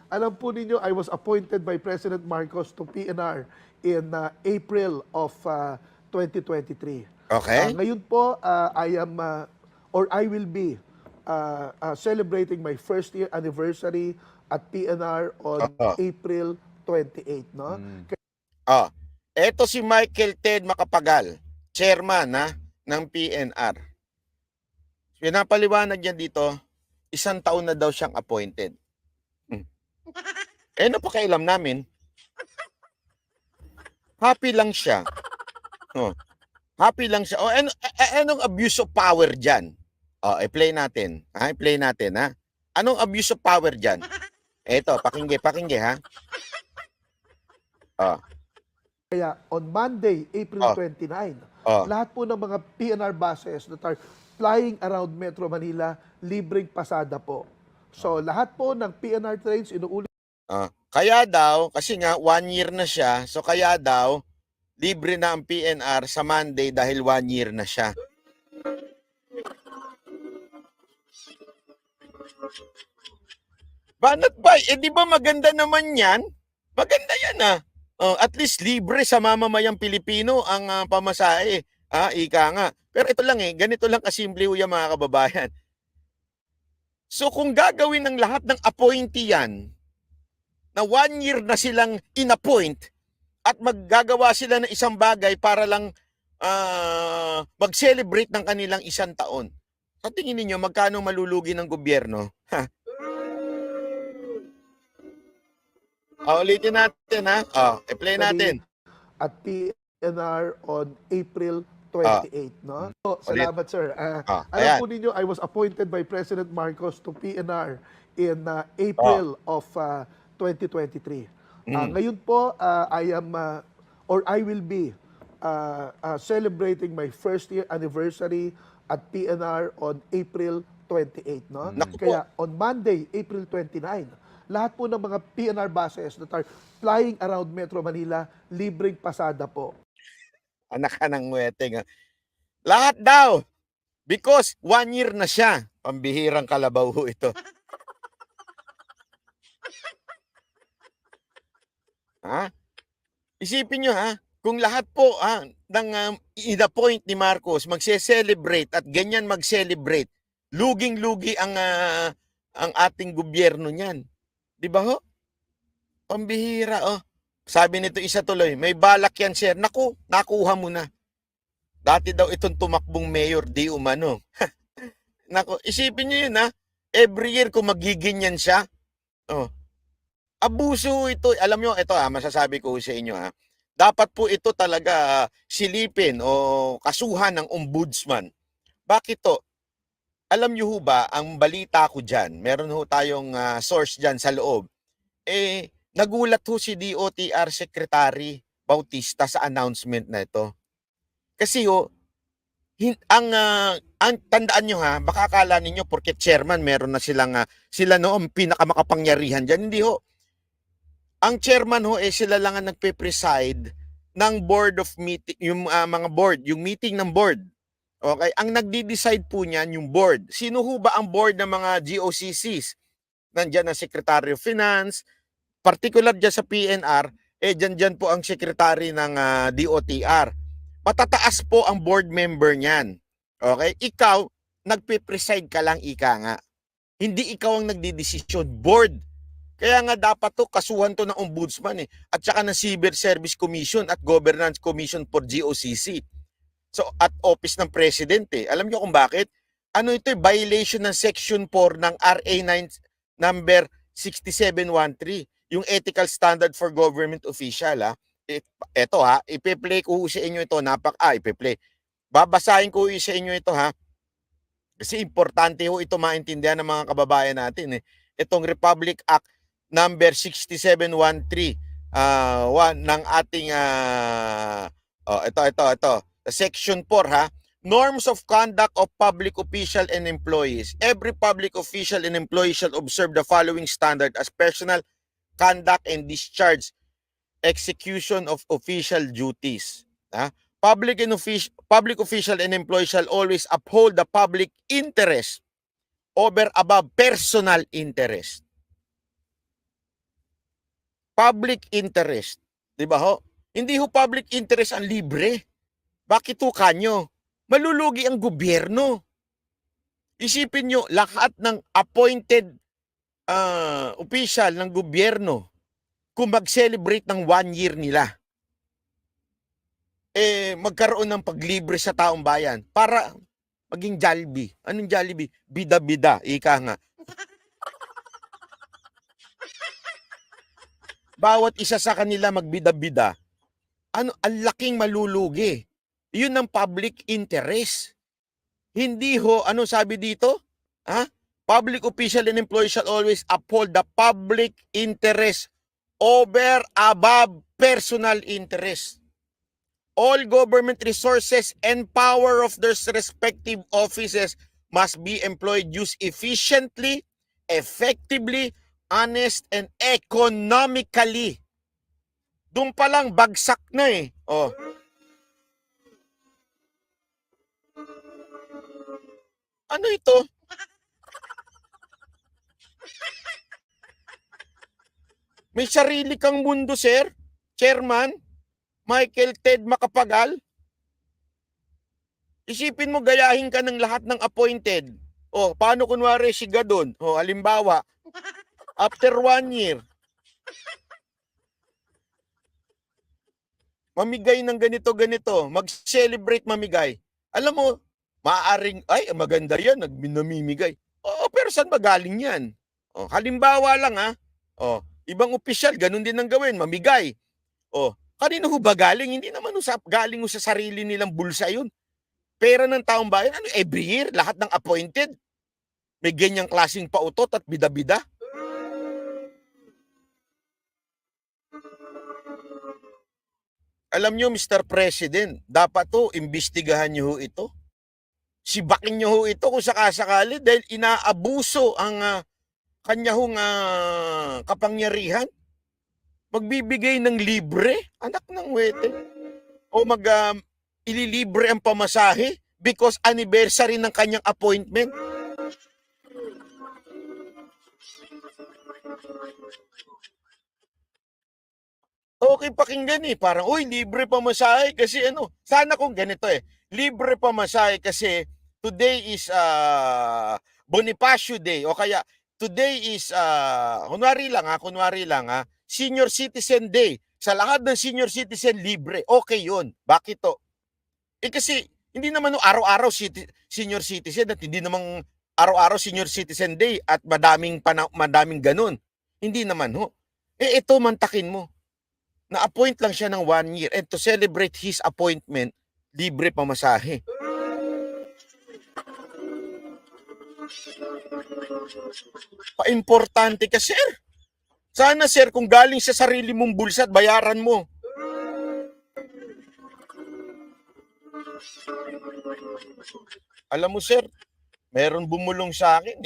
Alam po ninyo, I was appointed by President Marcos to PNR in April of 2023. Okay? Ngayon po, I am or I will be celebrating my first year anniversary at PNR on Oo. April 28, no? Oh, eto si Michael Ted Macapagal, chairman ng PNR. Pinapaliwanag niya dito, 1 taon na daw siyang appointed. Ano pakialam namin? Happy lang siya. Oh, happy lang siya. Anong abuse of power dyan? I-play natin. I-play natin, ha? Anong abuse of power dyan? Eto, pakingge, ha? Kaya on Monday, April 29, lahat po ng mga PNR buses that are flying around Metro Manila, libreng pasada po. So lahat po ng PNR trains inuulit. Kaya daw, kasi nga 1 year na siya, so kaya daw, libre na ang PNR sa Monday dahil 1 year na siya. Banat ba? Di ba maganda naman yan? Maganda yan at least libre sa mamamayang Pilipino ang pamasahe. Ika nga. Pero ito lang ganito lang kasimple yung mga kababayan. So kung gagawin ng lahat ng appointee yan, na 1 year na silang in-appoint, at maggagawa sila ng isang bagay para lang mag-celebrate ng kanilang 1 taon. Sa tingin niyo magkano malulugi ng gobyerno? Ulitin natin i-play natin. At PNR on April 28, no? So, salamat, sir. Alam po ninyo, I was appointed by President Marcos to PNR in April of 2023. Ngayon po, I am or I will be celebrating my first year anniversary at PNR on April 28, no? Kaya on Monday, April 29, lahat po ng mga PNR buses that are flying around Metro Manila, libreng pasada po. Anak ka ng weteng. Lahat daw. Because 1 year na siya. Pambihirang kalabaw ito. Isipin nyo kung lahat po ng in-appoint ni Marcos magse-celebrate at ganyan mag-celebrate, luging-lugi ang ating gobyerno niyan. Di ba ho? Pambihira Sabi nito isa tuloy, may balak yan sir. Naku, nakuha mo na. Dati daw itong tumakbong mayor, di umano. Naku, isipin nyo yun every year kung magiging yan siya. Abuso ito. Alam nyo, ito masasabi ko sa inyo dapat po ito talaga silipin o kasuhan ng ombudsman. Bakit to? Alam nyo ho ba, ang balita ko dyan, meron ho tayong source dyan sa loob, nagulat ho si DOTR Secretary Bautista sa announcement na ito. Kasi ang tandaan nyo baka akala ninyo porque chairman meron na sila noong pinakamakapangyarihan dyan. Hindi ho. Ang chairman sila lang ang nagpe-preside ng board of meeting, yung mga board, yung meeting ng board. Okay? Ang nagdi-decide po niyan yung board. Sino ho ba ang board ng mga GOCCs? Nandiyan ang Secretary of Finance, particular dyan sa PNR, dyan po ang secretary ng DOTR. Matataas po ang board member niyan. Okay? Ikaw, nagpe-preside ka lang, ika nga. Hindi ikaw ang nagdidesisyon, board. Kaya nga dapat to kasuhan to ng ombudsman at saka ng Civil Service Commission at Governance Commission for GOCC. So, at office ng President Alam niyo kung bakit? Ano ito violation ng Section 4 ng RA 9 number 6713. Yung ethical standard for government official ito ipe-play ko sa inyo ito ipe-play. Babasahin ko sa inyo ito kasi importante ito maintindihan ng mga kababayan natin Itong Republic Act number 6713 ng ating ito Section 4 Norms of conduct of public official and employees. Every public official and employee shall observe the following standard as personal conduct and discharge execution of official duties. Public official and employee shall always uphold the public interest above personal interest. public interest. Di ba ho? Hindi ho public interest ang libre. Bakit ho kanyo? Malulugi ang gobyerno. Isipin nyo, lahat ng appointed official ng gobyerno, kung mag-celebrate ng 1 year nila, magkaroon ng paglibre sa taong bayan para maging Jollibee. Anong Jollibee? Bida-bida, ika nga. Bawat isa sa kanila magbida-bida, ang laking malulugi. Yun ang public interest. Hindi ho, ano sabi dito? Public official and employees shall always uphold the public interest over above personal interest. All government resources and power of their respective offices must be employed used efficiently, effectively, honest, and economically. Doon pa lang bagsak na eh. Oh. Ano ito? May sarili kang mundo, sir. Chairman Michael Ted Macapagal. Isipin mo, gayahin ka ng lahat ng appointed. Paano kunwari si Gadon? Halimbawa, after 1 year, mamigay ng ganito-ganito, mag-celebrate mamigay. Alam mo, maaaring, ay, maganda yan, namimigay. Pero saan ba galing yan? Halimbawa lang ibang opisyal, ganun din ang gawin, mamigay. Kanino ho ba galing? Hindi naman galing sa sarili nilang bulsa yun. Pera ng taong bayan, every year, lahat ng appointed, may ganyang klaseng pautot at bida-bida. Alam nyo, Mr. President, dapat imbestigahan nyo ito. Sibakin nyo ito kung sakasakali dahil inaabuso ang kanya kapangyarihan. Magbibigay ng libre, anak ng wete. O ililibre ang pamasahe because anniversary ng kanyang appointment. Okay pakinggan parang, libre pamasahe kasi sana kung ganito libre pamasahe kasi today is Bonifacio Day o kaya today is kunwari lang Senior Citizen Day. Sa lahat ng senior citizen libre. Okay 'yun. Bakit to? Kasi hindi naman araw-araw senior citizen at hindi naman araw-araw senior citizen day at madaming ganun. Hindi naman ho. Ito mantakin mo. Na-appoint lang siya ng 1 year and to celebrate his appointment, libre pamasahe. Pa-importante ka, sir. Sana, sir, kung galing sa sarili mong bulsa at bayaran mo. Alam mo, sir, meron bumulong sa akin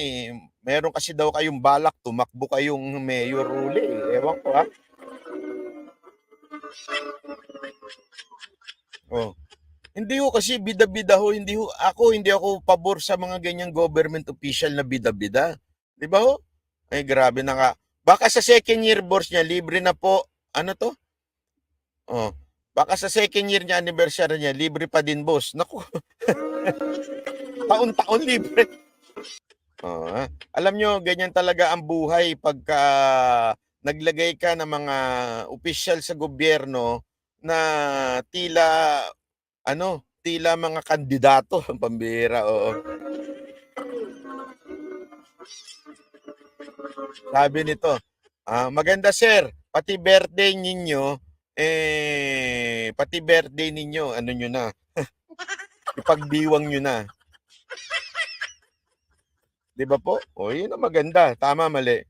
meron kasi daw kayong balak, tumakbo kayong mayor uli. Ewan ko Hindi ho kasi bida-bida ho, hindi ako pabor sa mga ganyang government official na bida-bida. 'Di ba ho? Grabe na nga. Baka sa second year bourse niya, libre na po. Ano to? Baka sa second year niya, anniversary niya, libre pa din, boss. Naku. Taon-taon libre. Alam nyo, ganyan talaga ang buhay pagka naglagay ka ng mga opisyal sa gobyerno na tila mga kandidato. Pambihira, Sabi nito, maganda sir, pati birthday ninyo, ano nyo na, ipagdiwang nyo na. Di ba po? Yun ang maganda. Tama, mali.